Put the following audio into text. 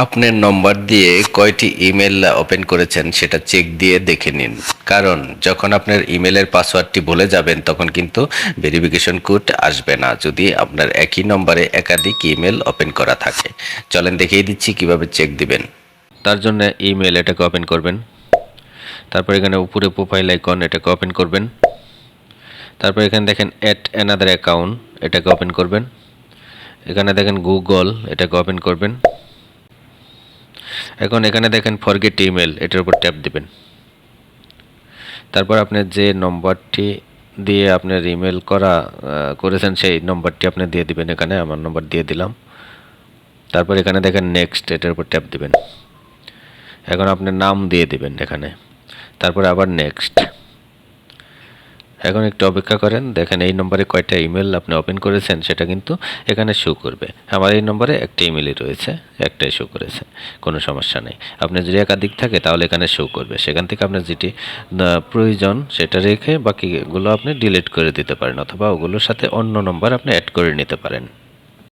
আপনার নম্বর দিয়ে কয়টি ইমেল ওপেন করেছেন সেটা চেক দিয়ে দেখে নিন, কারণ যখন আপনার ইমেলের পাসওয়ার্ডটি ভুলে যাবেন তখন কিন্তু ভেরিফিকেশন কোড আসবে না যদি আপনার একই নম্বরে একাধিক ইমেল ওপেন করা থাকে। চলেন দেখিয়ে দিচ্ছি কিভাবে চেক দিবেন। তার জন্য ইমেল এটাকে ওপেন করবেন, তারপর এখানে উপরে প্রোফাইল আইকন এটাকে ওপেন করবেন, তারপর এখানে দেখেন অ্যাড অ্যানাদার অ্যাকাউন্ট এটাকে ওপেন করবেন, এখানে দেখেন গুগল এটাকে ওপেন করবেন। এখন এখানে দেখেন ফরগেট ইমেল এটার উপর ট্যাপ দিবেন, তারপর আপনি যে নম্বরটি দিয়ে আপনার ইমেল করেছেন সেই নম্বরটি আপনি দিয়ে দিবেন। এখানে আমার নম্বর দিয়ে দিলাম, তারপর এখানে দেখেন নেক্সট এটার উপর ট্যাপ দিবেন। এখন আপনার নাম দিয়ে দিবেন এখানে, তারপর আবার নেক্সট। এখন একটু অপেক্ষা করেন, দেখেন এই নম্বরে কয়টা ইমেল আপনি ওপেন করেছেন সেটা কিন্তু এখানে শো করবে। আমার এই নম্বরে একটা ইমেলই রয়েছে, একটাই শো করেছে, কোনো সমস্যা নেই। আপনার যদি একাধিক থাকে তাহলে এখানে শো করবে, সেখান থেকে আপনার যেটি প্রয়োজন সেটা রেখে বাকিগুলো আপনি ডিলিট করে দিতে পারেন, অথবা ওগুলোর সাথে অন্য নম্বর আপনি অ্যাড করে নিতে পারেন।